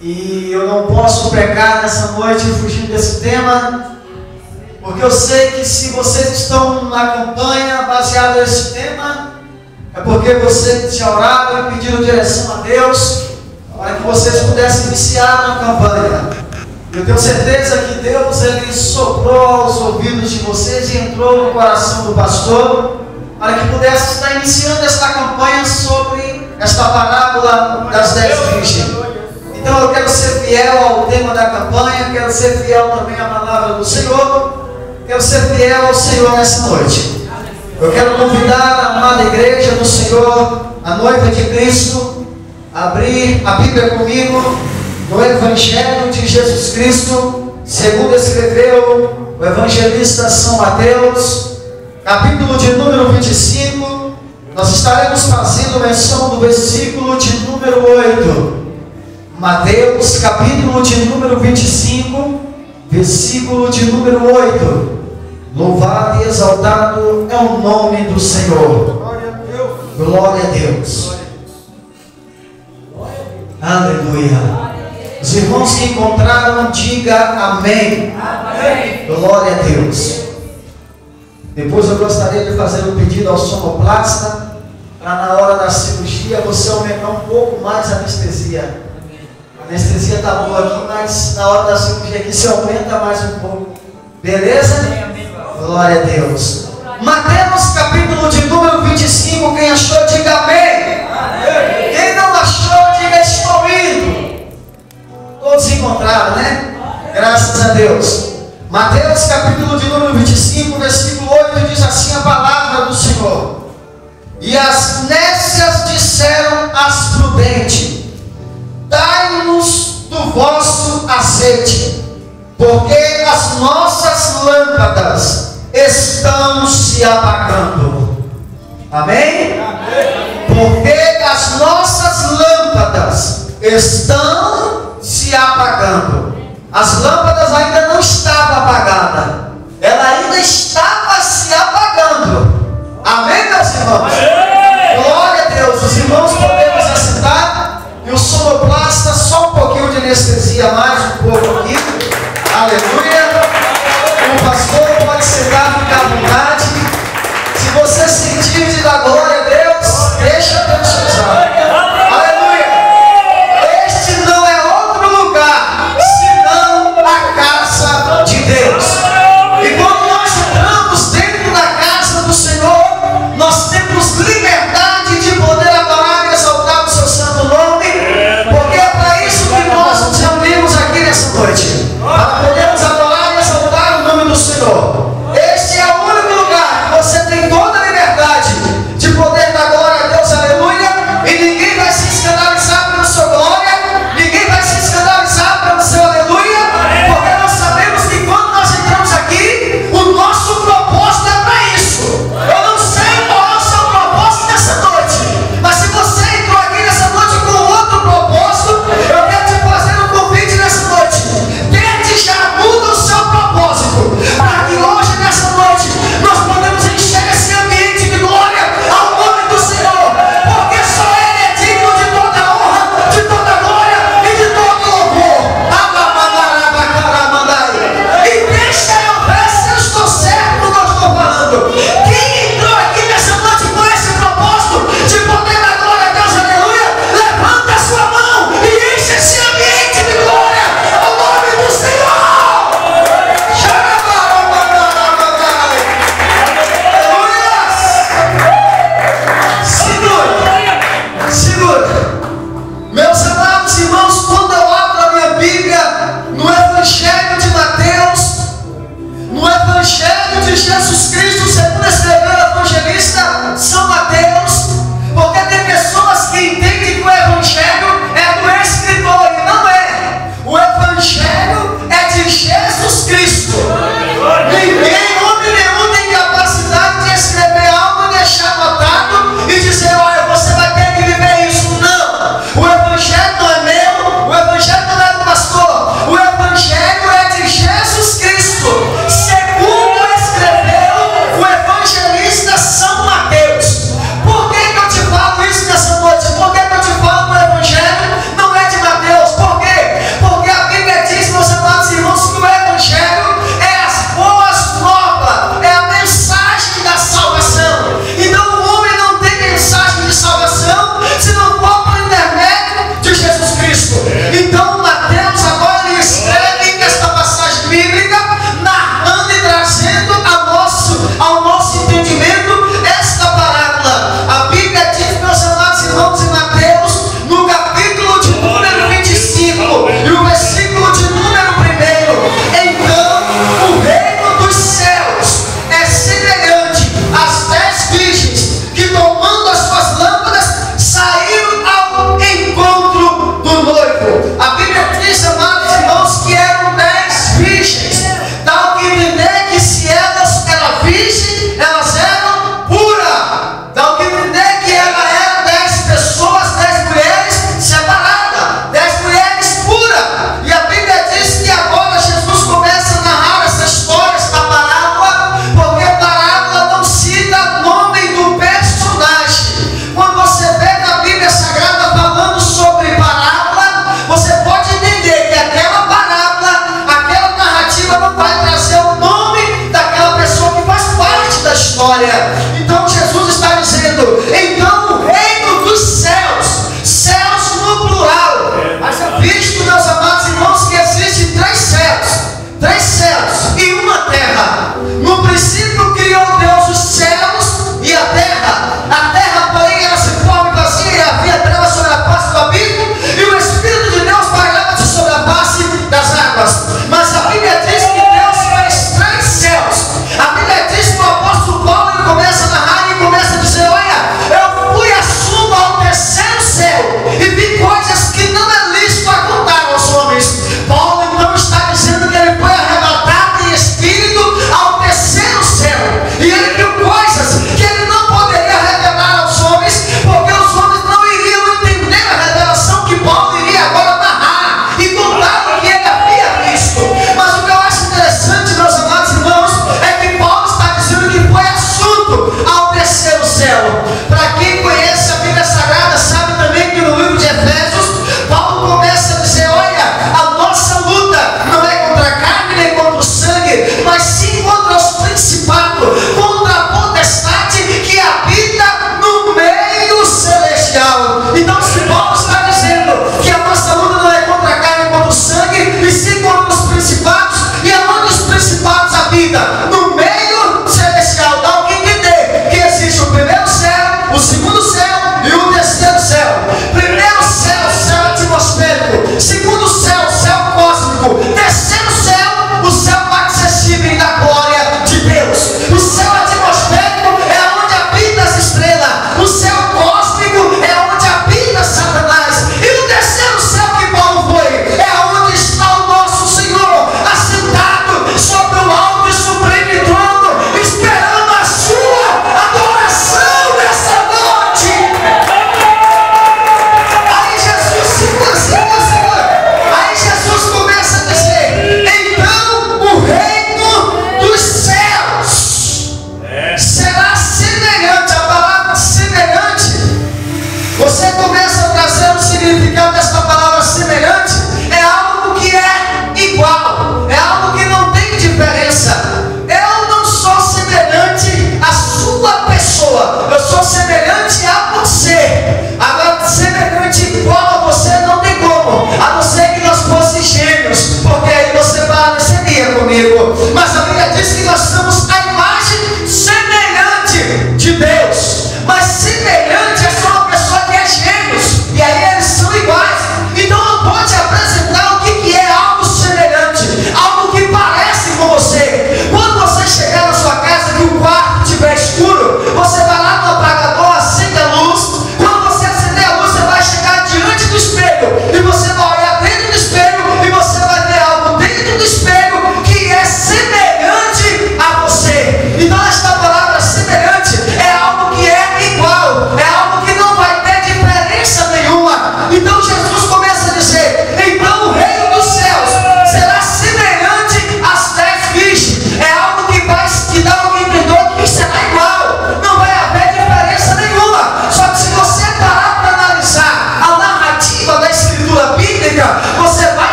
E eu não posso pecar nessa noite fugindo desse tema, porque eu sei que se vocês estão na campanha baseada nesse tema, é porque vocês já oraram e pediram direção a Deus para que vocês pudessem iniciar na campanha. Eu tenho certeza que Deus ele soprou aos ouvidos de vocês e entrou no coração do pastor para que pudesse estar iniciando esta campanha sobre esta parábola das 10 virgens. Então eu quero ser fiel ao tema da campanha, quero ser fiel também à palavra do Senhor, quero ser fiel ao Senhor nessa noite. Eu quero convidar a amada igreja do Senhor, a noiva de Cristo, a abrir a Bíblia comigo no Evangelho de Jesus Cristo, segundo escreveu o evangelista São Mateus, capítulo de número 25. Nós estaremos fazendo menção do versículo de número 8. Mateus, capítulo de número 25, versículo de número 8. Louvado e exaltado é o nome do Senhor. Glória a Deus. Glória a Deus. Aleluia. Os irmãos que encontraram, diga amém. Amém. Glória a Deus. Depois eu gostaria de fazer um pedido ao sonoplasta, para na hora da cirurgia você aumentar um pouco mais a anestesia. A anestesia está boa aqui, mas na hora da cirurgia aqui você aumenta mais um pouco. Beleza? Glória a Deus. Mateus capítulo de número 25, quem achou, diga amém. Amém. Quem não achou, diga estou indo. Todos encontraram, né? Graças a Deus. Mateus capítulo de número 25, versículo 8, diz assim a palavra do Senhor: E as nécias disseram às prudentes: Dai-nos do vosso azeite, porque as nossas lâmpadas estão se apagando. Amém? Amém. Porque as nossas lâmpadas estão se apagando. As lâmpadas ainda não estavam apagadas, ela ainda estava se apagando. Amém, meus irmãos? Amém. Glória a Deus. Os irmãos podemos assentar, e o sonoplasta só um pouquinho de anestesia, mais um pouco aqui. Aleluia. O pastor pode sentar, ficar à vontade. Se você sentir de dar glória a Deus, deixa Deus te usar. Nós temos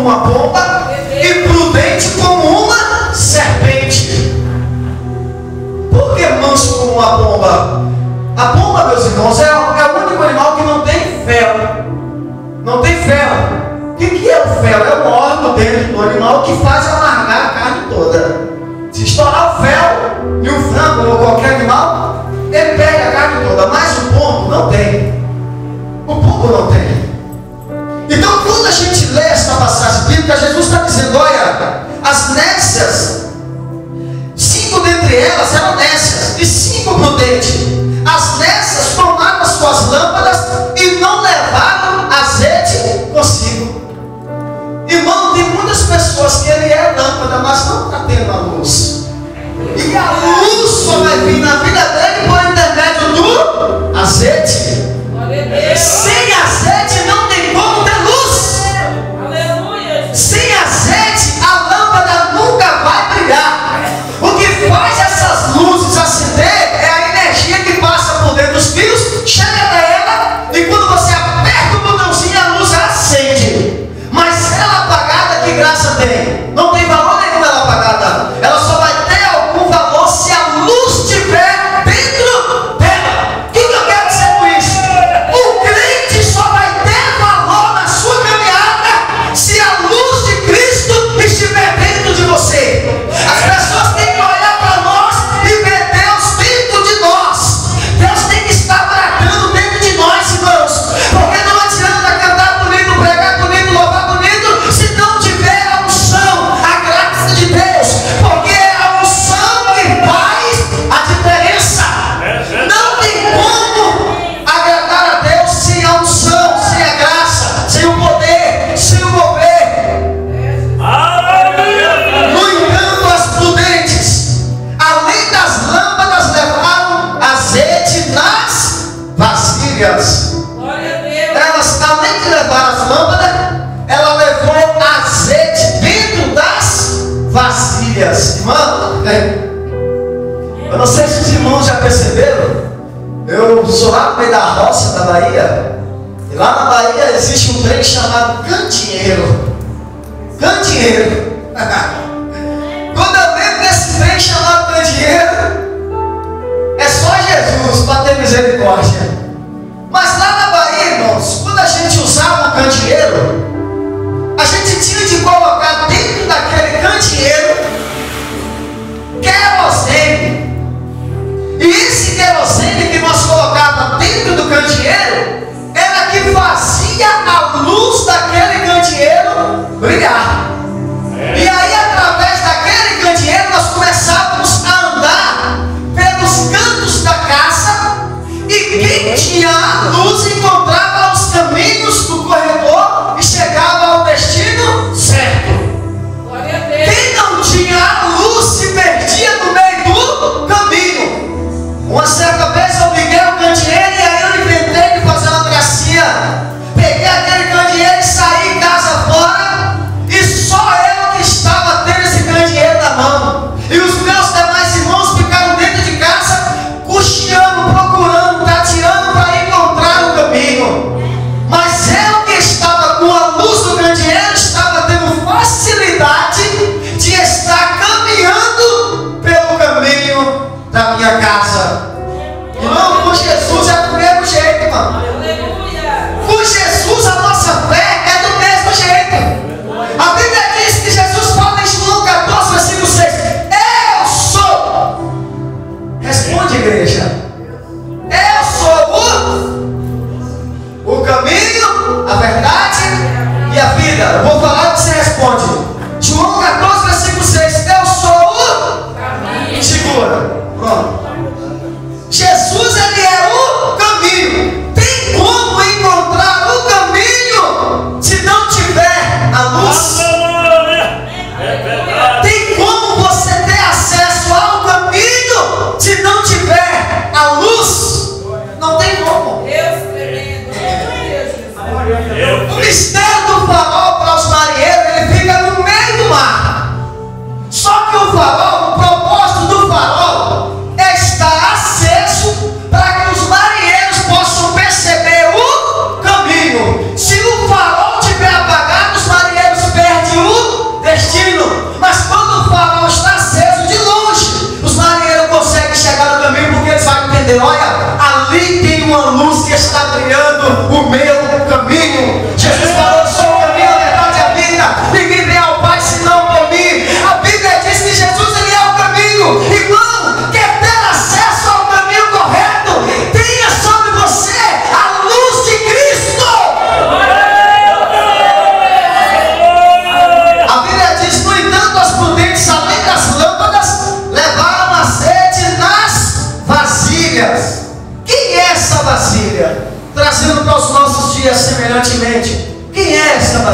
como uma pomba e prudente como uma serpente. Por que manso como uma pomba? A pomba, meus irmãos, é o único animal que não tem fel. Não tem fel. O que é o fel? É um órgão dentro do animal que faz amargar a carne toda. Se estourar o fel e o frango ou qualquer animal, ele pega a carne toda. Mas o pombo não tem. O pombo não tem. Então, quando a gente lê esta passagem bíblica, Jesus está dizendo: olha, as nécias, 5 dentre elas eram nécias e 5 prudentes. As nécias tomaram as suas lâmpadas e não levaram azeite consigo. Irmão, tem muitas pessoas que ele é lâmpada, mas não está tendo a luz. E a luz só vai vir na vida dele por intermédio do azeite. Sem azeite não tem como ter luz. Sem azeite a lâmpada nunca vai brilhar. O que faz essas luzes acender é a energia que passa por dentro dos fios, chega até ela, e quando você aperta o botãozinho a luz acende. Mas se ela apagada, que graça tem? Não tem valor nenhum ela apagada. Ela só vai ter algum valor se a luz estiver dentro dela. O que eu quero dizer com isso? O crente só vai ter valor na sua caminhada se a luz de Cristo estiver dentro de você. As pessoas têm que olhar para nós e ver Deus dentro de nós. Deus tem que estar bradando dentro de nós, irmãos. Porque não adianta cantar bonito, pregar bonito, louvar bonito, se não tiver a unção, a graça de Deus. Porque é a unção que faz a diferença. Não tem como agradar a Deus sem a unção, sem a graça, sem o poder, sem o mover. No entanto, as prudentes, além das lâmpadas, levaram azeite nas vasilhas. Elas, além de levar as lâmpadas, ela levou azeite dentro das vasilhas. Irmão, eu não sei se os irmãos já perceberam. Eu sou lá no meio da roça da Bahia. E lá na Bahia existe um trem chamado candeeiro. Candeeiro. Quando eu lembro desse trem chamado candeeiro, é só Jesus para ter misericórdia. Mas lá na Bahia, irmãos, quando a gente usava o candeeiro, a gente tinha de colocar dentro daquele candeeiro querosene. E esse querosene que nós colocávamos dentro do candeeiro era que fazia a luz daquele candeeiro brilhar. E aí, através daquele candeeiro, nós começávamos a andar pelos cantos da casa, e quem tinha luz encontrava os caminhos do corredor e chegava ao destino certo. Quem não tinha luz se perdia no meio do caminho. Uma certa vez eu liguei o candeeiro e aí eu inventei de fazer uma gracinha. Peguei aquele candeeiro e saí em casa fora, e só eu que estava tendo esse candeeiro na mão. E os meus demais irmãos ficaram dentro de casa, cocheando, procurando, tateando para encontrar o caminho. Mas eu que estava com a luz do candeeiro, estava tendo facilidade de estar caminhando pelo caminho da minha casa. Irmão, com Jesus é do mesmo jeito, irmão. Com Jesus a nossa fé é do mesmo jeito. A Bíblia diz que Jesus fala em João 14, versículo 6: eu sou. Responde, igreja. Eu sou o caminho, a verdade e a vida. Eu vou falar e você responde. João 14, versículo 6: eu sou o caminho. Segura. Pronto. Jesus, ele é o caminho. Tem como encontrar o caminho se não tiver a luz? Tem como você ter acesso ao caminho se não tiver a luz? Não tem como. O mistério do farol para os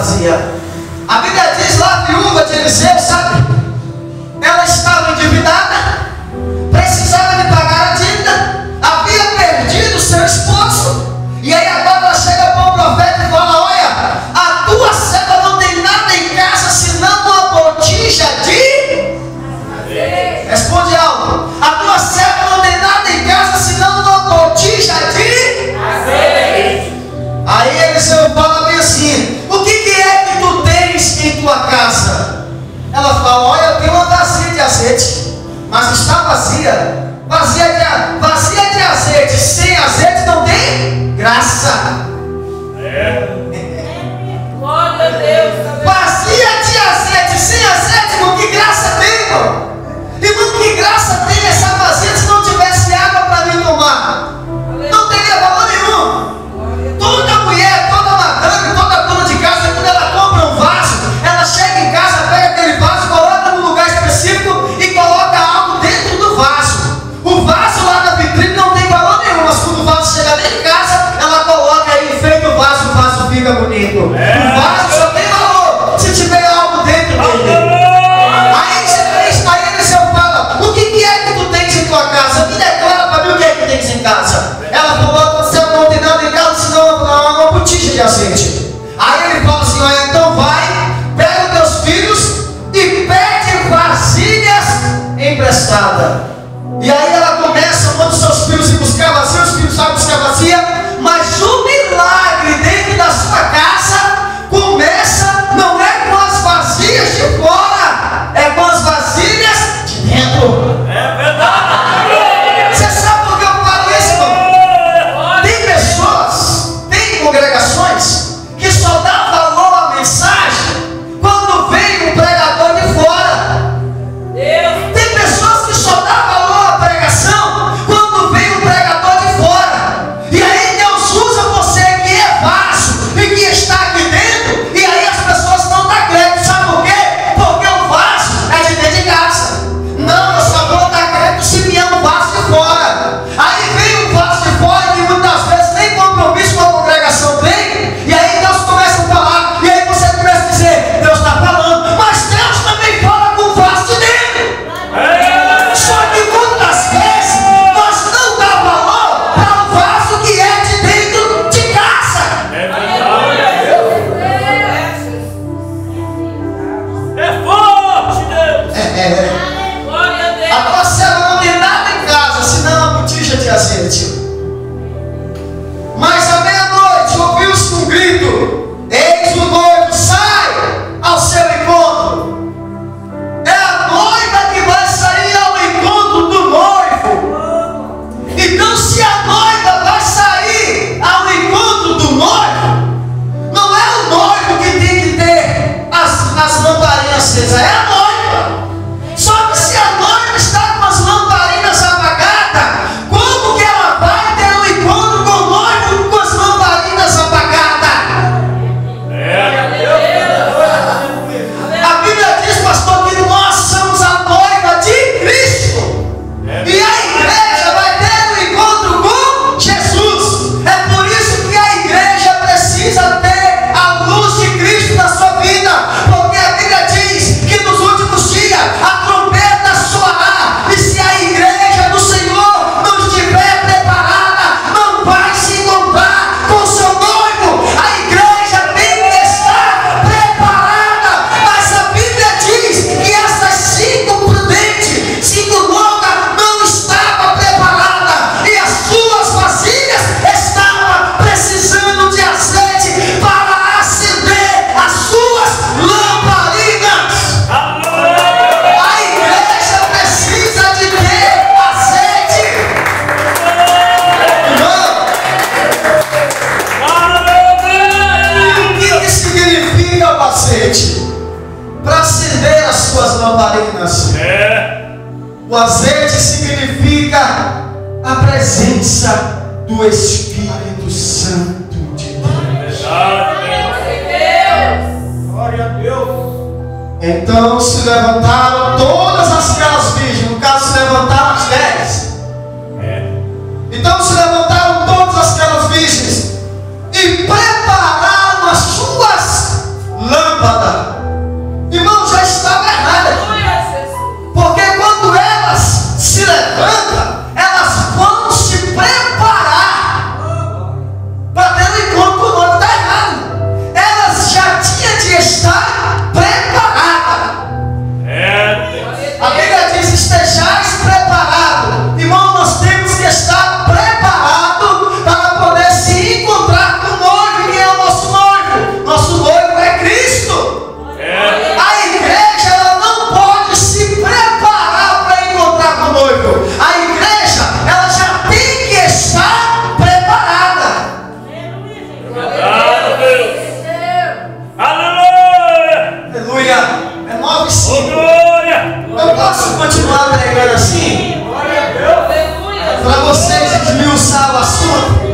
fazia? A Bíblia diz lá, a viúva de Eliseu, sabe? Ela estava endividada, precisava de pagar a dívida, havia perdido seu esposo, e aí agora ela chega para o profeta e fala: olha, a tua serva não tem nada em casa senão uma botija de... Responde alto. A tua serva não tem nada em casa senão uma botija de... Aí Eliseu fala bem assim: o que é que tu tens em tua casa? Ela fala: olha, eu tenho uma vasilha de azeite, mas está vazia. Vazia de azeite, sem azeite não tem graça. Glória a Deus. Vazia de azeite, sem azeite, irmão, que graça tem, irmão? Irmão, que graça tem essa vazia se não tivesse água para mim tomar? Não teria valor nenhum. Toda mulher, toda madame, toda dona de casa, quando ela compra um vaso, ela chega em casa, pega aquele vaso, coloca num lugar específico e coloca algo dentro do vaso. O vaso lá na vitrine não tem valor nenhum, mas quando o vaso chega dentro de casa, ela coloca aí, enfeita o vaso fica bonito. O vaso só tem valor se tiver algo dentro dele. Aí Eliseu fala: o que é que tu tens em tua casa? Me declara para mim o que é que tens em casa. Ela falou: você não tem nada em casa senão uma botija de azeite. Aí ele fala assim: olha, então vai, pega os teus filhos e pede vasilhas emprestadas. E aí ela começa, manda os seus filhos ir buscar vazia, os filhos sabem buscar vazia, mas o milagre dentro da sua casa começa, não é com as vasilhas de fora, é com as vasilhas de dentro. É verdade. Você sabe por que eu falo isso, irmão? Tem pessoas, tem congregações que só dá valor à mensagem quando vem um pregador de fora. Tem pessoas que só dá valor à pregação quando vem um pregador de fora. E aí Deus usa você que é vaso e que está aqui dentro, e aí as pessoas não dão crédito. Sabe por quê? Porque o vaso é de dentro de casa. Não, eu só vou dar crédito se vier um vaso de fora. Aí vem um vaso de fora que muitas vezes nem compromisso com a congregação tem, e aí Deus começa a falar, e aí você começa a dizer: Deus está falando, mas Deus também fala com o vaso de dentro. Só que muitas vezes nós não damos valor para o vaso que é de dentro de casa. É forte, Deus. Glória a Deus. A tua serva não tem nada em casa senão uma botija de azeite. Mas à meia-noite ouviu-se um grito: eis o noivo, sai ao seu encontro. É a noiva que vai sair ao encontro do noivo. Então, se a noiva vai sair ao encontro do noivo, não é o noivo que tem que ter as lamparinas acesas, é a noiva. Só que se a noiva está com as lamparinas apagadas, como que ela vai ter um encontro com o noivo com as lamparinas apagadas? A Bíblia diz, pastor, que nós somos a noiva de Cristo. E a igreja vai ter um encontro com Jesus. É por isso que a igreja precisa ter a luz de Cristo na sua vida. Porque a Bíblia diz que nos últimos dias a trombeta soará. E se a igreja do Senhor não estiver preparada, não vai se encontrar com o seu noivo. A igreja tem que estar preparada. Mas a Bíblia diz que essas 5 prudentes, 5 loucas, não estavam preparadas. E as suas vasilhas estavam precisando de azeite para acender as suas lamparinas. A igreja precisa de ter azeite. Irmão, o que significa o azeite? Para acender as suas lamparinas. O azeite significa a presença do Espírito Santo de Deus. Glória a Deus. Então se levantaram todas aquelas virgens, no caso se levantaram as 10. Então se levantaram todas aquelas virgens e prepararam as suas continuar pregando assim? Para vocês esmiuçar o assunto?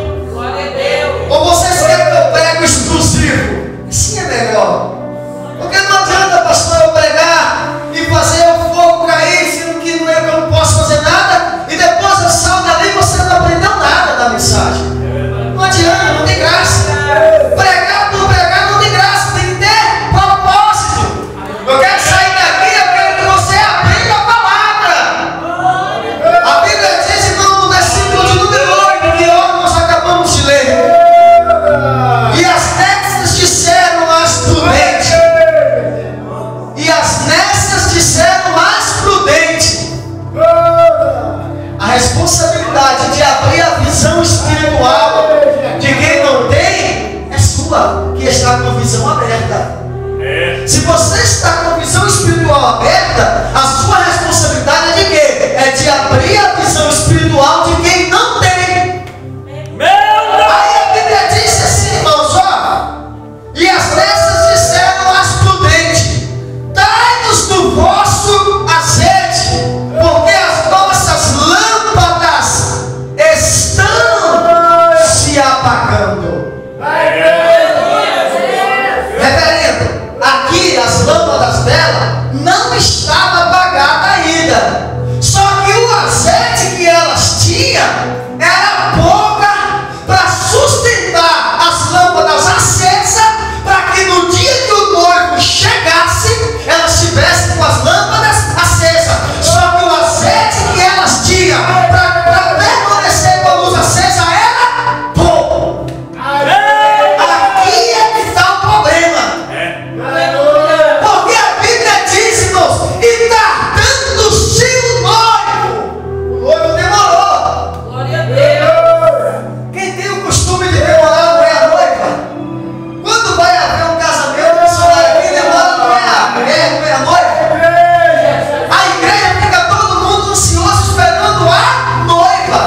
Ou vocês querem que eu pregue exclusivo? Sim, é melhor. Porque não adianta, pastor, eu pregar e fazer o fogo cair, sendo que não é que eu não posso fazer nada, e depois eu saio dali e você não aprendeu nada da mensagem. Não adianta, não tem graça. Pregar por pregar não tem graça, tem que ter propósito. Eu quero sair daqui, eu quero que você aprenda a palavra. A Bíblia diz, irmão, no versículo de número 8, que hoje nós acabamos de ler. E as nécias disseram às prudentes. E as nécias disseram às prudentes. A responsabilidade de abrir a visão espiritual de quem não tem é sua, que está com a visão aberta. Se você está com a visão espiritual aberta, a sua responsabilidade é de quê? É de abrir a visão espiritual de quem não tem. Aí a Bíblia diz assim, irmãos, ó. E as nécias disseram às prudentes: dai-nos do vosso azeite, porque as nossas lâmpadas estão se apagando. Reverendo, aqui as lâmpadas dela não estavam apagadas ainda. Só que o azeite que elas tinham era pouca para sustentar as lâmpadas acesas, para que no dia que o noivo chegasse, elas estivessem com as lâmpadas acesas. Só que o azeite que elas tinham para permanecer com a luz acesa era pouco. Aqui é que está o problema. Porque a Bíblia diz, irmãos, e tardando-se o noivo demorou. Quem tem o costume de demorar não é a noiva. Quando vai haver um casamento, o missionário aqui demora, não é a noiva. A igreja fica todo mundo ansioso esperando a noiva.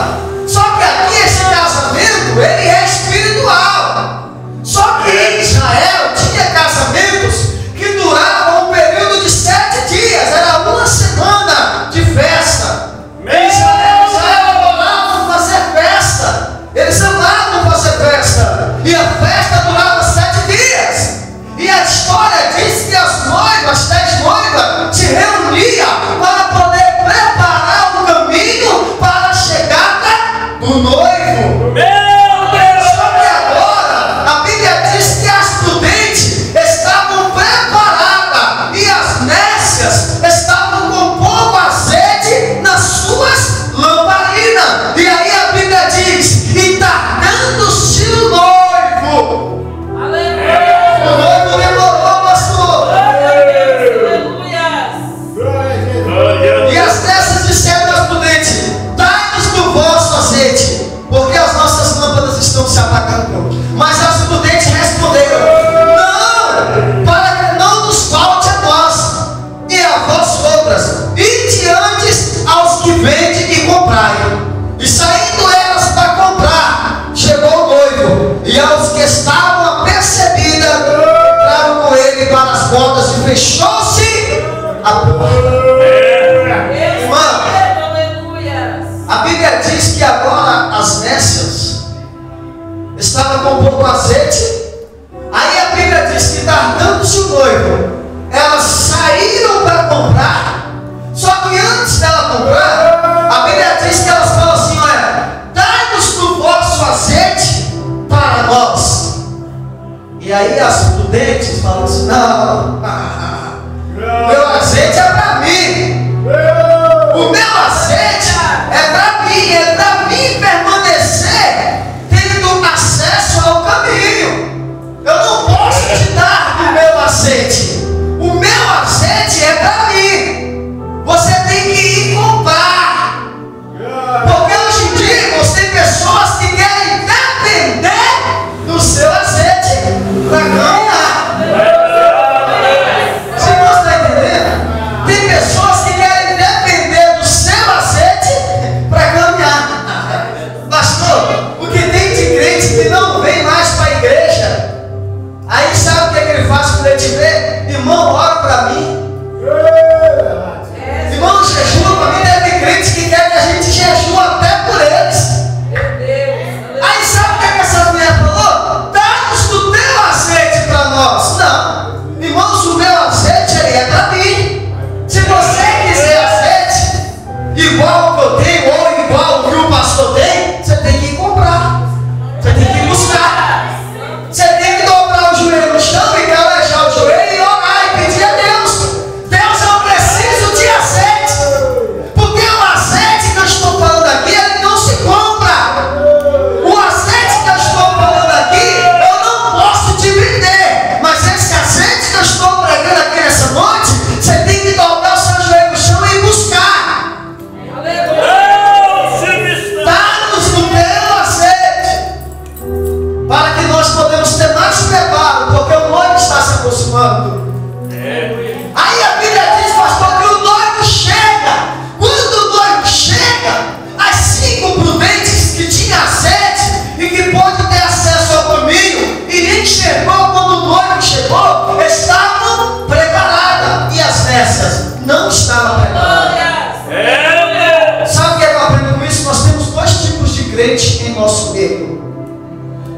Só que aqui esse casamento, ele é espiritual. Só que em Israel tinha casamentos que duravam um período de 7 dias, era uma semana de festa. Em Israel adoravam fazer festa. Eles amavam fazer festa. E a festa durava 7 dias. E a história diz que as noivas, 10 noivas, se reuniam para poder preparar o caminho para a chegada do noivo. Só que agora a Bíblia diz que as prudentes estavam preparadas e as nécias estavam com pouco azeite nas suas lamparinas. E aí a Bíblia diz: e tardando-se o noivo. O noivo demorou, pastor. E as nécias disseram às prudentes: dai-nos do vosso azeite, porque as nossas lâmpadas estão se apagando. Mas as prudentes responderam: não, para que não nos falte a nós e a vós outras, ide antes aos que vendem e comprai. E saindo elas para comprar, chegou o noivo, e aos que estavam apercebidas, entraram com ele para as bodas e fechou-se a porta. Irmã, a Bíblia diz que agora as nécias estavam com pouco azeite. Aí a Bíblia diz que tardando-se o noivo, elas saíram para comprar. Só que antes dela comprar, a Bíblia diz que elas falam assim: olha, dai-nos do vosso azeite para nós. E aí as prudentes falam assim: não, meu azeite é para mim. O meu azeite é para mim permanecer tendo acesso ao caminho. Eu não posso te dar o meu azeite. O meu azeite é para mim. Você tem que ir comprar. Porque hoje em dia, irmãos, tem pessoas que querem depender do seu azeite para ganhar. Você não está entendendo?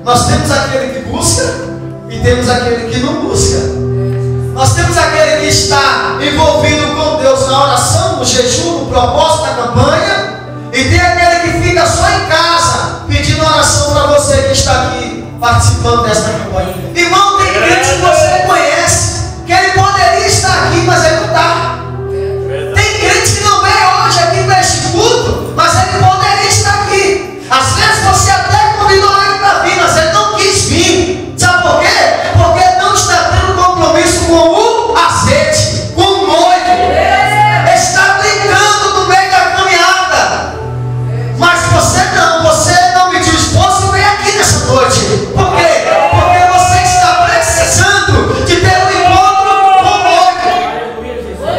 Nós temos aquele que busca e temos aquele que não busca. Nós temos aquele que está envolvido com Deus na oração, no jejum, no propósito da campanha, e tem aquele que fica só em casa pedindo oração para você que está aqui participando desta campanha. Irmão, tem crente que você conhece, que ele poderia estar aqui, mas ele não está. Tem crente que não veio hoje aqui para este culto, mas ele poderia estar aqui. Às vezes você até convidou ele para vir, mas ele não quis vir. Sabe por quê? Porque ele não está tendo compromisso com o azeite, com o noivo. Está brincando no meio da caminhada. Mas você não mediu esforço e veio aqui nessa noite. Por quê? Porque você está precisando de ter um encontro com o noivo.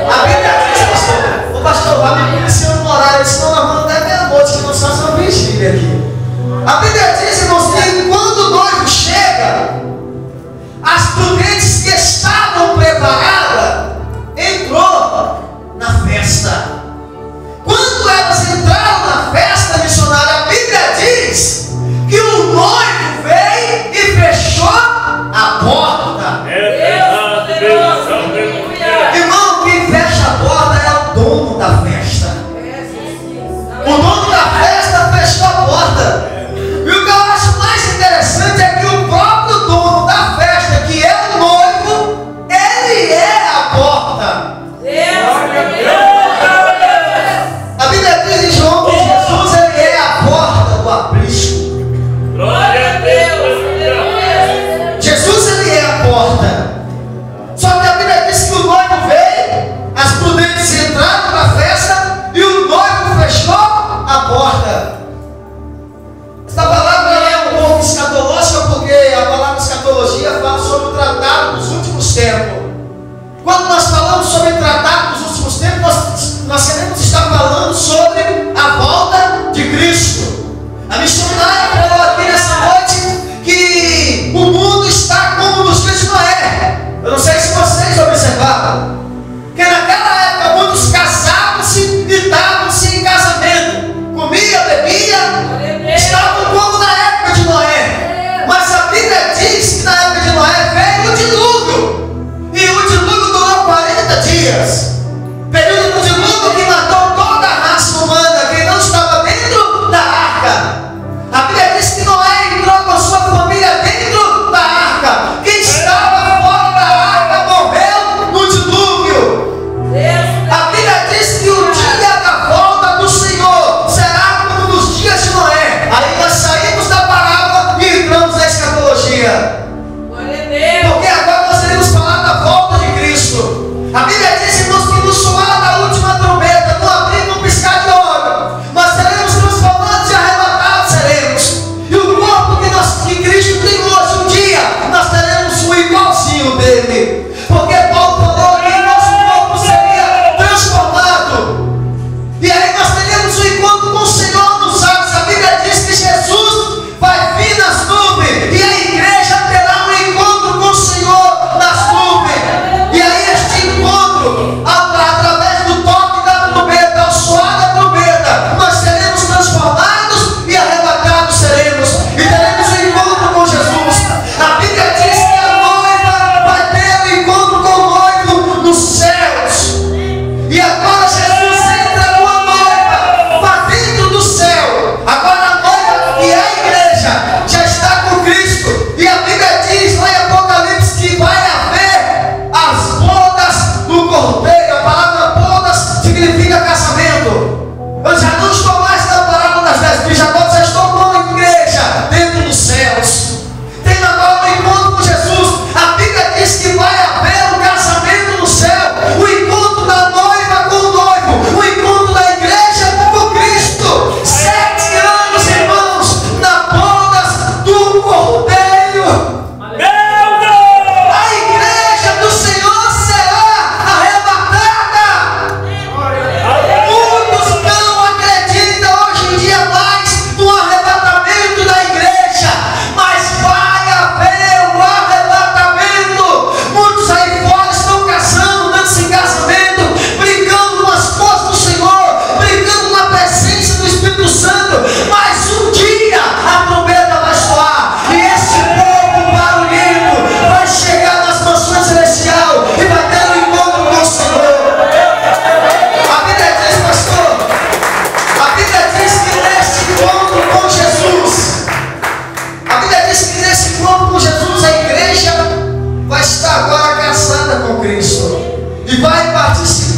A Bíblia diz, pastor, vai me conhecer no horário, senão nós vamos até meia-noite, que nós façamos uma vigília aqui. A Bíblia diz, irmãos, que quando o noivo chega, as prudentes que estavam preparadas entrou na festa. Quando elas entraram na festa missionária, a Bíblia diz que o noivo veio e fechou a porta. Irmão, quem fecha a porta é o dono da festa. O dono da festa fechou a porta. E o que eu acho mais interessante é que o próprio dono da festa, que é o noivo, ele é a porta. A Bíblia diz em João que Jesus ele é a porta do aprisco. Jesus ele é a porta. Só que a Bíblia diz que o noivo veio, as prudentes entraram na festa e o noivo fechou a porta. Esta palavra é um pouco escatológica, porque a palavra escatologia fala sobre o tratado dos últimos tempos. Quando nós falamos sobre o tratado dos últimos tempos, nós queremos estar falando sobre a volta de Cristo. A missionária falou aqui nessa noite que o mundo está como nos dias de Noé. Eu não sei se vocês observaram, que naquela época muitos casavam-se e davam-se em casamento, comia, bebia, estavam como na época de Noé. Mas a Bíblia diz que na época de Noé veio o dilúvio.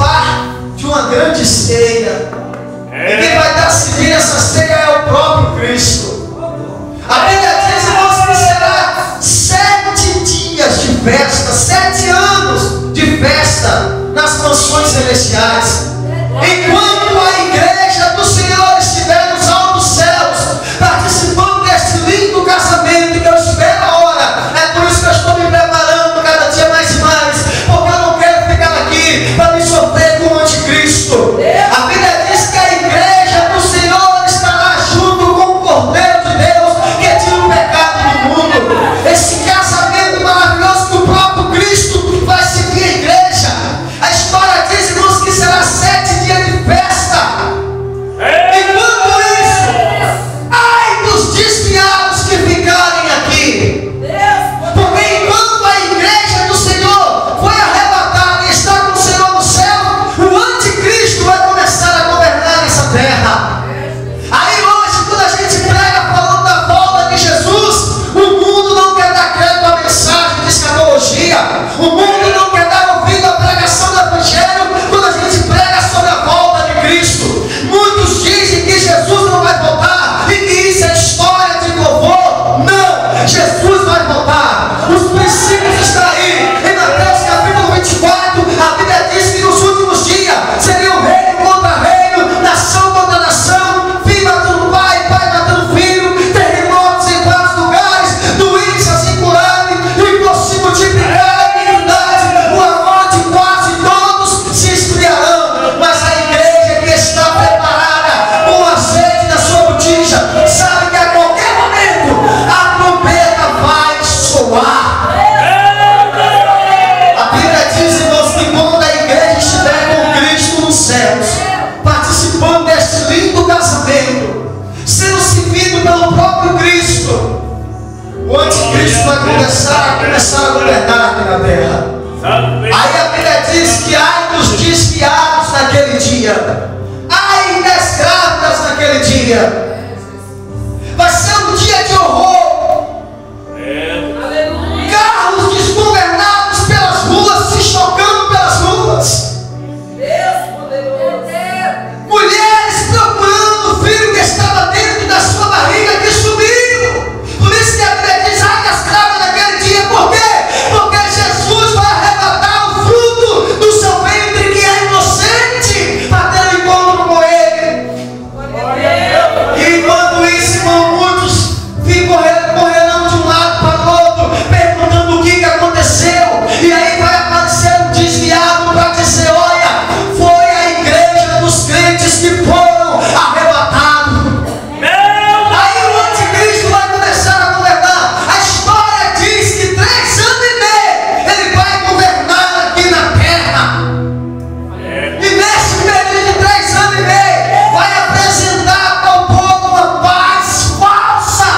participar de uma grande ceia. E quem vai dar seguir essa ceia é o próprio Cristo. A Bíblia diz, irmãos, que será 7 dias de festa, 7 anos de festa nas mansões celestiais. Enquanto a igreja do Senhor estiver nos altos céus, participando deste lindo casamento que eu espero a hora. É por isso que eu estou me preparando cada dia mais e mais, porque eu não quero ficar aqui para me sofrer com o anticristo. A Bíblia diz que a igreja do Senhor estará junto com o Cordeiro de Deus que tira o pecado do mundo. Esse casamento maravilhoso que o próprio Cristo vai seguir a igreja. A história diz, irmãos, que será 7 dias de festa. Enquanto isso, ai dos desviados que ficarem aqui. Porque enquanto a igreja do Senhor foi arrebatada e está com o Senhor no céu, o anticristo vai começar a governar essa terra. Aí hoje, quando a gente prega falando da volta de Jesus, o mundo não quer dar crédito à mensagem de escatologia. O mundo não quer dar ouvido à pregação do Evangelho quando a gente prega sobre a volta de Cristo. Muitos dizem que Jesus não vai voltar e que isso é história de louvor. Não, Jesus vai voltar. Os princípios estão aí. Em Mateus capítulo 24, a Bíblia diz que nos últimos dias seria o reino contra reino, nação contra nação, filho matando pai, pai matando filho, terremotos em vários lugares, doenças incuráveis, impossível multiplicar a iniquidade, o amor de quase todos se esfriarão. Mas a igreja que está preparada com o azeite da sua botija sabe que a qualquer momento a trombeta vai soar. A Bíblia diz, irmãos, que quando a igreja estiver com Cristo nos céus, participando deste lindo casamento, sendo servido pelo próprio Cristo, o anticristo vai começar a governar aqui na terra. Aí a Bíblia diz que ai dos desviados naquele dia, ai das grávidas naquele dia. Vai ser um dia de horror. Carros desgovernados pelas ruas, se chocando pelas ruas. Mulheres procurando o filho que estava dentro da sua barriga que sumiu. Por isso que a Bíblia diz, ai das grávidas naquele dia. Por quê? Porque Jesus vai arrebatar o fruto do seu ventre que é inocente para ter um encontro com ele. E enquanto isso, irmão, muitos ficam correndo de um lado para o outro, perguntando o que aconteceu. E aí vai aparecer um desviado para dizer, olha, foi a igreja dos crentes que foram arrebatados. Aí o anticristo vai começar a governar. A história diz que 3 anos e meio ele vai governar aqui na terra. E nesse período de 3 anos e meio vai apresentar para o povo uma paz falsa.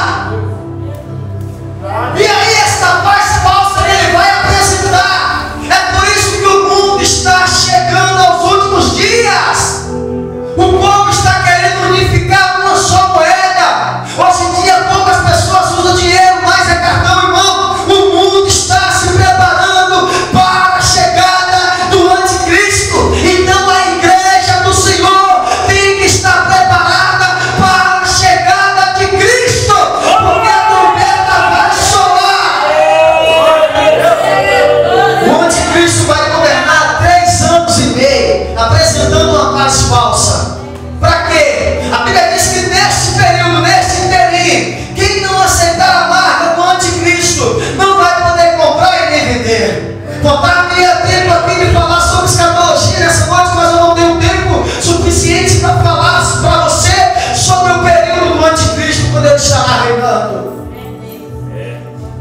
E aí essa paz falsa que ele vai apresentar, é por isso que o mundo está chegando aos últimos dias. O povo está querendo unificar uma só moeda. Hoje em dia poucas pessoas usam dinheiro, mais é cartão, irmão. O mundo está se preparando para a chegada do anticristo. Então a igreja do Senhor tem que estar preparada para a chegada de Cristo, porque a trombeta vai soar. O anticristo vai governar 3 anos e meio, apresentando uma paz falsa. Para quê? A Bíblia diz que neste período, neste interim, quem não aceitar a marca do anticristo não vai poder comprar e nem vender. Botaria tempo aqui de falar sobre escatologia nessa noite, mas eu não tenho tempo suficiente para falar para você sobre o período do anticristo quando ele estará reinando.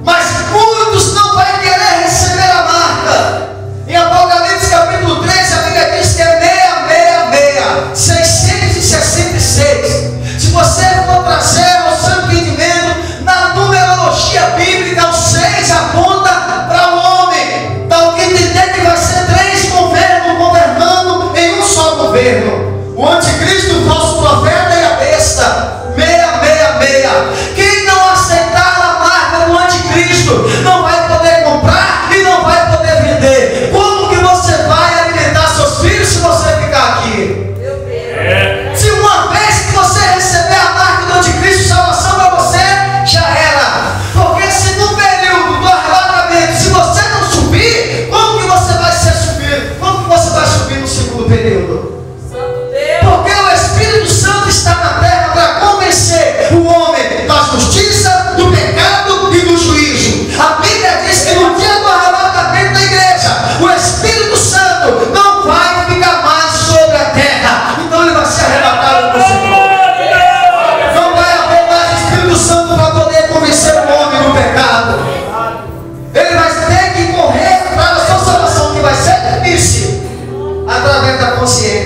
Mas muitos não vão querer receber a marca. Em Apocalipse capítulo 13, a Bíblia diz que é 666. Se você for trazer ao seu entendimento, na numerologia bíblica, o 6 aponta para o homem. Então, quem entender que vai ser 3 governos governando em um só governo: o anticristo, o falso profeta e a besta. 666. Quem não aceitar a marca do anticristo não vai poder comprar e não vai poder vender. Como que você vai alimentar seus filhos se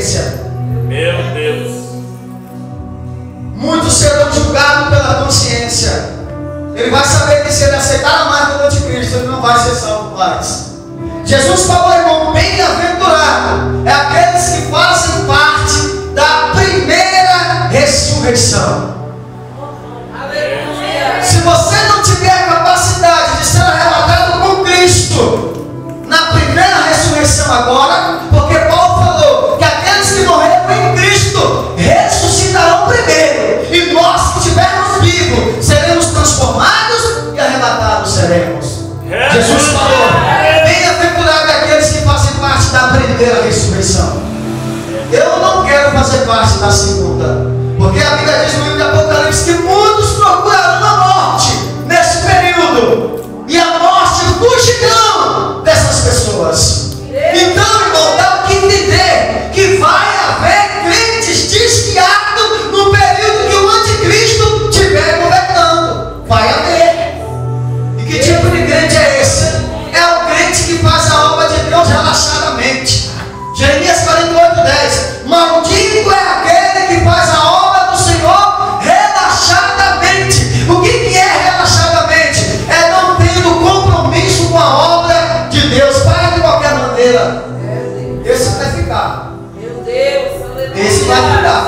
consciência. Meu Deus. Muitos serão julgados pela consciência. Ele vai saber que se ele aceitar a marca do anticristo, ele não vai ser salvo mais. Jesus falou, irmão, bem-aventurado é aqueles que fazem parte da primeira ressurreição. Aleluia. Se você não tiver a capacidade de ser arrebatado com Cristo na primeira ressurreição agora, porque Paulo falou que aqueles que morreram em Cristo ressuscitarão primeiro, e nós que estivermos vivos seremos transformados e arrebatados seremos. Jesus falou, bem-aventurado é aqueles que fazem parte da primeira ressurreição. Eu não quero fazer parte da segunda, porque a Bíblia diz no livro de Apocalipse que muitos procurarão a morte nesse período, e a morte fugirão dessas pessoas. Então, irmão, dá o que entender que vai haver crentes desviados no período que o anticristo estiver governando. Vai haver. E que tipo de crente é esse? É o crente que faz a obra de Deus relaxadamente. Jeremias 48:10. Maldito é aquele que faz a obra do Senhor relaxadamente. O que é relaxadamente? É não tendo compromisso com a obra de Deus. Faz de qualquer maneira. Esse vai ficar. Meu Deus. Aleluia. Esse vai ficar.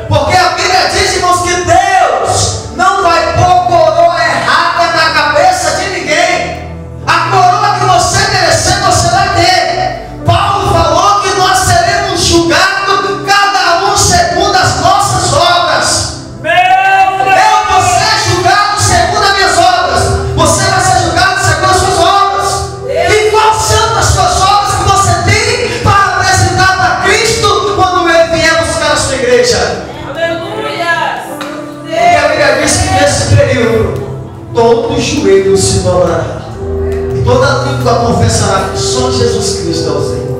Porque a Bíblia diz, irmãos, que Deus não vai pôr coroa errada na cabeça de ninguém. A coroa que você merecer, você vai ter. Paulo falou que nós seremos julgados, cada um segundo as nossas obras. Eu vou ser julgado segundo as minhas obras. Você vai ser julgado segundo as suas obras. E quais são as suas obras que você tem para apresentar para Cristo quando Ele vier buscar a sua igreja? Aleluia. Porque a Bíblia diz que nesse período todo joelho se dobrará e toda língua confessará que só Jesus Cristo é o Senhor.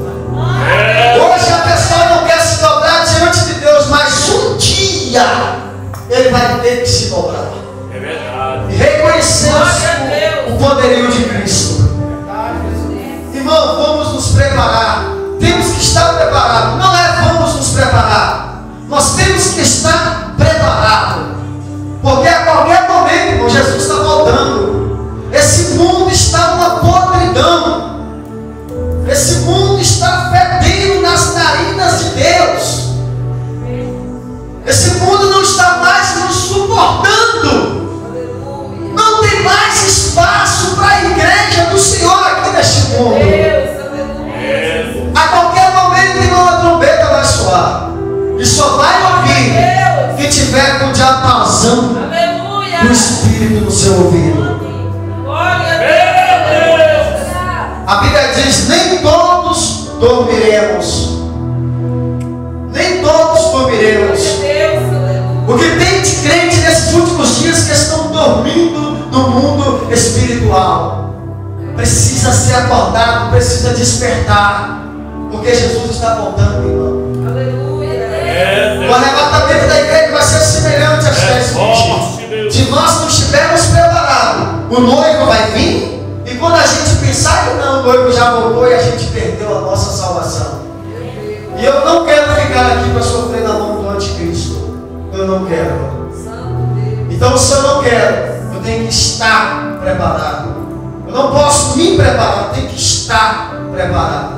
Hoje a pessoa não quer se dobrar diante de Deus, mas um dia ele vai ter que se dobrar É verdade. e reconhecer o poderio de Cristo. Irmão, vamos nos preparar. Temos que estar preparados. Não é vamos nos preparar. Nós temos que estar preparados. Porque a qualquer momento, irmão, Jesus está voltando. Esse mundo está uma podridão. Esse mundo está fedendo nas narinas de Deus. Esse mundo não está mais nos suportando. Não tem mais espaço para a igreja do Senhor aqui neste mundo. A qualquer momento, irmão, a trombeta vai soar. E só vai ouvir quem tiver com o diapasão do Espírito no seu ouvido. A Bíblia diz, nem todos dormiremos. Nem todos dormiremos. O que tem de crente nesses últimos dias que estão dormindo no mundo espiritual precisa ser acordado, precisa despertar, porque Jesus está voltando, irmão. O arrebatamento da igreja vai ser semelhante às 10 virgens. Se nós não estivermos preparados, o noivo vai vir, e quando a gente pensar que não, o noivo já voltou e a gente perdeu a nossa salvação. E eu não quero ficar aqui para sofrer na mão do anticristo. Eu não quero. Então, se eu não quero, eu tenho que estar preparado. Eu não posso me preparar, eu tenho que estar preparado.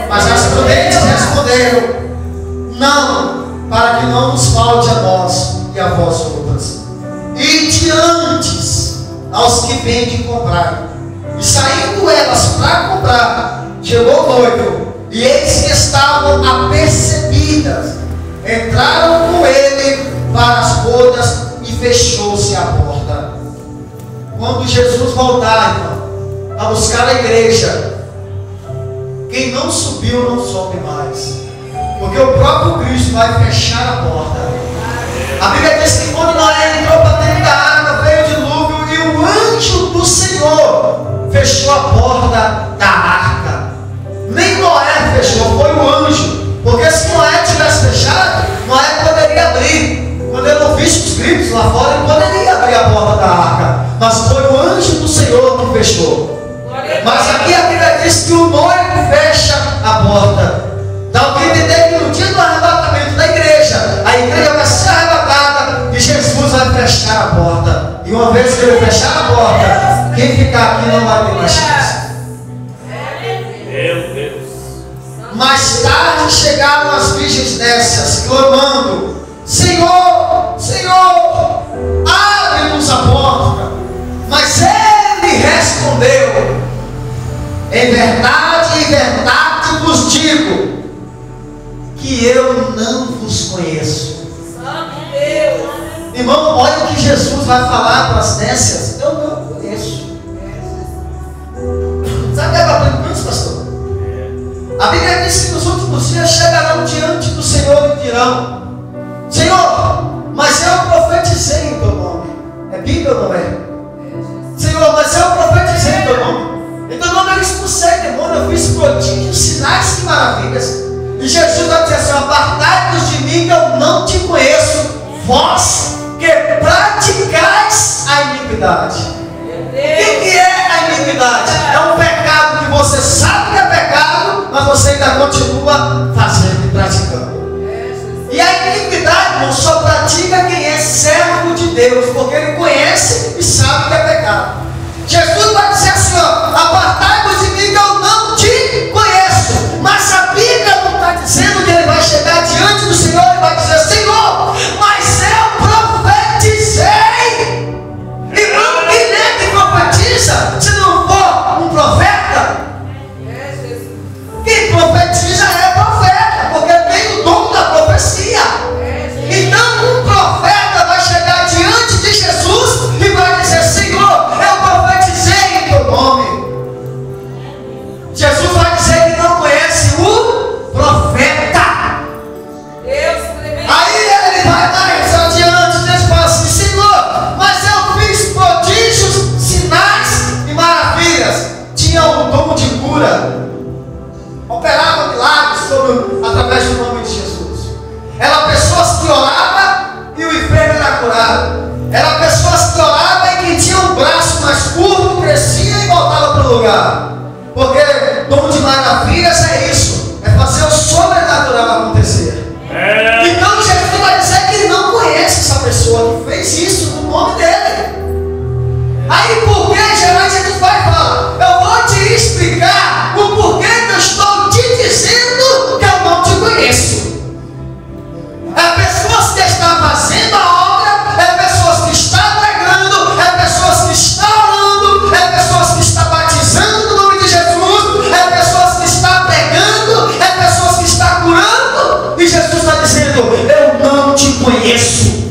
Mas as prudentes responderam: não, para que não nos falte a nós e a vós outras. Ide antes aos que vêm de comprar. E saindo elas para comprar, chegou o noivo, e eis que estavam apercebidas. Entraram com ele para as bodas e fechou-se a porta. Quando Jesus voltar, irmão, a buscar a igreja, quem não subiu não sobe mais, porque o próprio Cristo vai fechar a porta. A Bíblia diz que quando Noé entrou para dentro da água, veio o dilúvio e o anjo do Senhor fechou a porta da arca. Nem Noé fechou, foi o anjo. Porque se Noé tivesse fechado, Noé poderia abrir. Quando ele ouvisse os gritos lá fora, ele poderia abrir a porta da arca. Mas foi o anjo do Senhor que fechou. Mas aqui a Bíblia diz que ele fechar a porta, quem ficar aqui não vai ter mais chance. Meu Deus. Mais tarde chegaram as virgens nécias, clamando: Senhor, Senhor, abre-nos a porta. Mas ele respondeu: em verdade vos digo, que eu não vos conheço. Irmão, olha o que Jesus vai falar para as nécias: eu não conheço. Sabe o que eu aprendi com isso, pastor? A Bíblia diz que nos últimos dias chegarão diante do Senhor e dirão: Senhor, mas eu profetizei em teu nome. É Bíblia ou não é? Senhor, mas eu profetizei em teu nome. Em teu nome eu expulsei demônio, eu fiz prodígios, sinais e maravilhas. E Jesus vai dizer assim: apartai-vos de mim, que eu não te conheço, vós que praticais a iniquidade. O que é a iniquidade? É um pecado que você sabe que é pecado, mas você ainda continua fazendo e praticando. E a iniquidade, irmão, só pratica quem é servo de Deus, porque ele conhece e sabe que é pecado. Jesus vai dizer assim: ó, apartai-vos de mim, que eu não te conheço. Mas a Bíblia não está dizendo que ele vai chegar diante do Senhor e vai dizer: Senhor, mas eu profetizei. Irmão, quem é que profetiza se não for um profeta? Quem profetiza é profeta, porque tem o dom da profecia. Então um profeta vai chegar diante de Jesus e vai dizer: Senhor, eu profetizei em teu nome. Jesus vai dizer que não conhece o profeta. Aí ele vai mais adiante e fala assim: Senhor, mas eu fiz prodígios, sinais e maravilhas. Tinha o dom de cura, operava milagres através do nome de Jesus. Eram pessoas que oravam e o enfermo era curado. Eram pessoas que oravam e quem tinha um braço mais curto crescia e voltava para o lugar. Porque dom de maravilhas é isso, é fazer o sobrenatural acontecer. Então Jesus vai dizer que não conhece essa pessoa que fez isso no nome dele. Aí por que geralmente Jesus vai falar: eu vou te explicar o porquê que eu estou te dizendo que eu não te conheço. É pessoas que estão fazendo a obra, é pessoas que estão pregando, é pessoas que estão orando, é pessoas que estão batizando no nome de Jesus, é pessoas que estão pregando, é pessoas que estão curando, e Jesus está dizendo: eu não te conheço.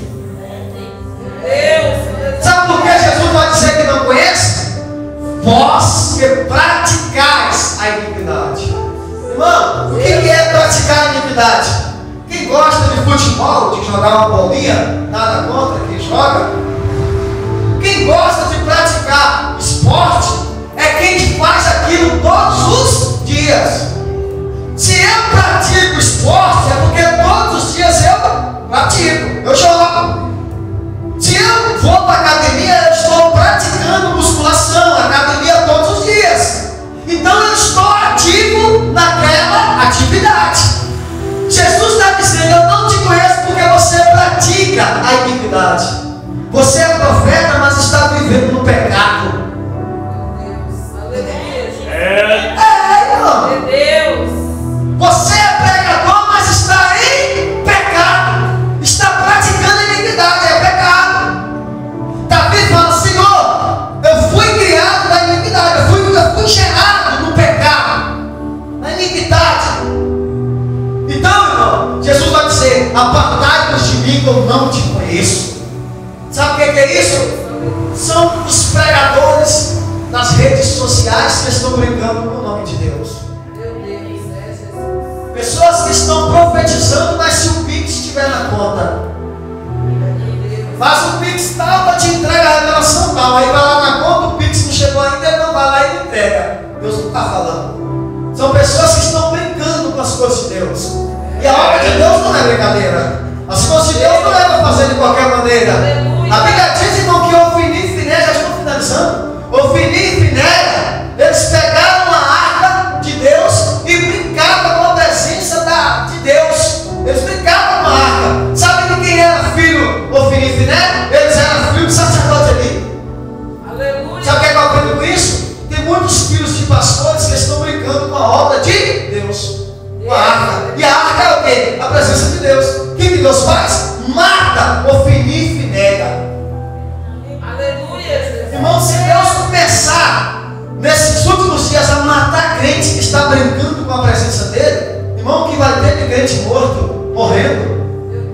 Sabe por que Jesus vai dizer que não conhece? Vós que praticais a iniquidade. Irmão, o que é praticar a iniquidade? Quem gosta de futebol, de jogar uma bolinha, nada contra quem joga. Quem gosta de praticar esporte é quem faz aquilo todos os dias. Se eu pratico esporte é porque todos os dias eu pratico, eu jogo. Se eu vou para a academia, eu estou praticando musculação, academia todos os dias. Então eu estou ativo naquela atividade. Jesus está dizendo: eu não te conheço porque você pratica a iniquidade. Você é profeta, mas está vivendo no pecado. Irmão. Você é pregador, mas está em pecado. Está praticando a iniquidade, é pecado. Davi fala: Senhor, eu fui criado na iniquidade, eu fui gerado no pecado, na iniquidade. Então, irmão, Jesus vai dizer: apartai-vos de mim, que eu não te conheço. Sabe o que é isso? São os pregadores nas redes sociais que estão brincando com o nome de Deus. Pessoas que estão profetizando, mas se o Pix estiver na conta, faz o Pix tal para te entregar a revelação tal. Aí vai lá na conta, o Pix não chegou ainda, ele não vai lá e entrega. Deus não está falando. São pessoas que estão brincando com as coisas de Deus. E a obra de Deus não é brincadeira. As coisas de Deus não é para fazer de qualquer maneira. A Bíblia diz, irmão, que Ofni e Finé, já estou finalizando. Ofni e Finé, eles pegaram a arca de Deus e brincavam com a presença de Deus. Eles brincavam com a arca. Sabe de quem era filho Ofni e Finé? Eles eram filhos do sacerdote ali. de pastores que estão brincando com a obra de Deus, com a arca. E a arca é o quê? A presença de Deus. O que Deus faz? Mata o finife e nega. Aleluia. Irmão, se Deus começar nesses últimos dias a matar crente que está brincando com a presença dele, irmão, que vai ter de crente morto, morrendo.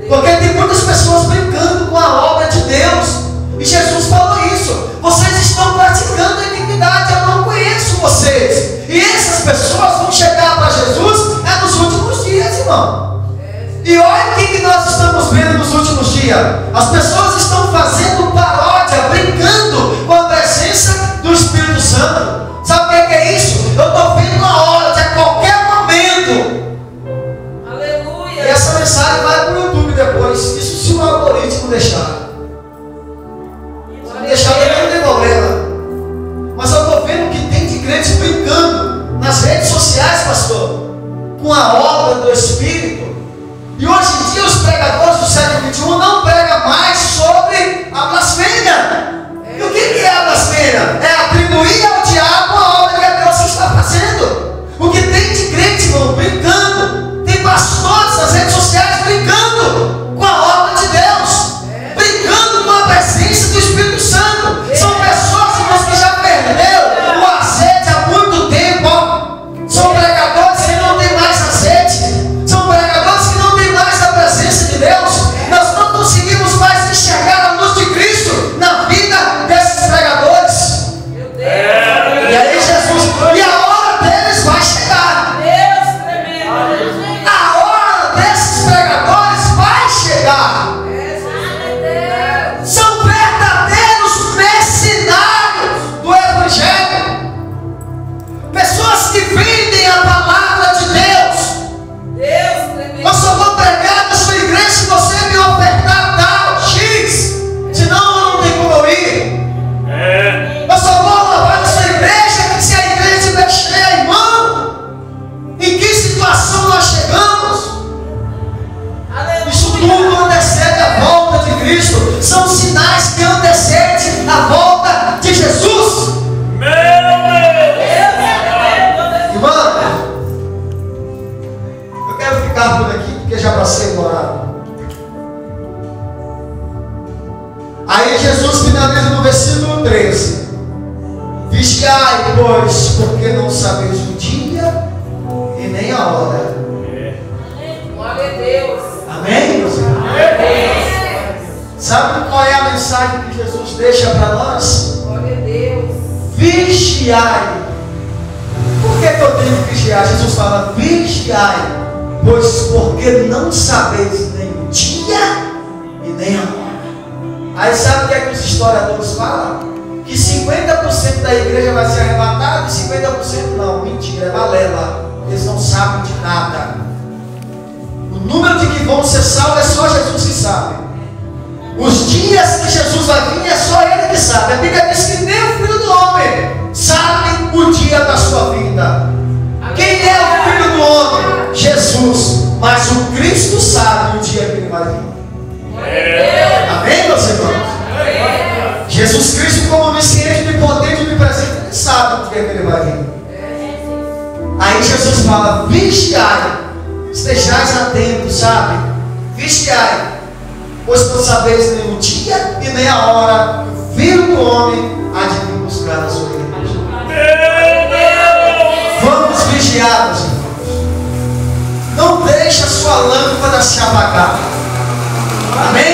Porque tem muitas pessoas brincando com a obra de Deus. E Jesus falou isso. Vocês estão praticando a iniquidade, eu não conheço vocês. E essas pessoas vão chegar para Jesus nos últimos dias, irmão. E olha o que nós estamos vendo nos últimos dias. As pessoas estão fazendo paródia, brincando com a presença do Espírito Santo. Sabe o que é isso? Eu estou vendo a hora de a qualquer momento. Aleluia. E essa mensagem vai para o YouTube depois. Isso se o algoritmo deixar. Se deixar também não tem problema. Mas eu estou vendo que tem de crentes brincando nas redes sociais, pastor, com a obra do Espírito. E hoje em dia os pregadores do século XXI não pregam mais sobre a blasfêmia. E o que é a blasfêmia? É atribuir ao diabo a obra que Deus está fazendo. O que tem de crente, irmão, brincando. Tem pastores nas redes sociais brincando com a obra de Deus, brincando com a presença do Espírito Santo. São pessoas, irmãos, que já perderam o ascete há muito tempo. São pregadores que não têm mais ascete. São pregadores que não têm mais a presença de Deus. Nós não conseguimos mais enxergar a luz de Cristo na vida desses pregadores. E aí Jesus, e a hora deles vai chegar. Deus tremendo. A hora desses pregadores vai chegar. São verdadeiros mercenários do Evangelho. Pessoas que vendem a palavra de Deus. Deus tremendo. Eu só vou pregar na sua igreja se você me ofertar tal X. Senão eu não tenho como eu ir. Eu só vou louvar na sua igreja se a igreja estiver cheia, irmão. Em que situação nós chegamos? Isso tudo antecede a volta de Cristo. São sinais que antecedem a volta de Jesus. Irmão, eu quero ficar por aqui porque já passei do horário. Aí Jesus finaliza no versículo 13: Vigiai, pois, porque não sabeis o dia e nem a hora. Glória a Deus. Amém, meus irmãos? Sabe qual é a mensagem que Jesus deixa para nós? Glória a Deus. Vigiai. Por que eu tenho que vigiar? Jesus fala: vigiai, pois porque não sabeis nem o dia e nem a hora. Aí sabe o que é que os historiadores falam? Que 50% da igreja vai ser arrebatada e 50% não. Mentira, é balela. Eles não sabem de nada. O número de que vão ser salvos é só Jesus que sabe. Os dias que Jesus vai vir é só Ele que sabe. A Bíblia diz que nem o Filho do Homem sabe o dia da sua vinda. Quem é o Filho do Homem? Jesus. Mas o Cristo sabe o dia que Ele vai vir. Amém, meus irmãos? Jesus Cristo, como onisciente, onipotente, onipresente, Ele sabe o dia que Ele vai vir. Aí Jesus fala: vigiai, estejais atentos, sabe? Vigiai, pois não sabeis nem o dia e nem a hora que o Filho do Homem há de vir buscar a sua igreja. Vamos vigiar, meus irmãos. Não deixe a sua lâmpada se apagar. Amém?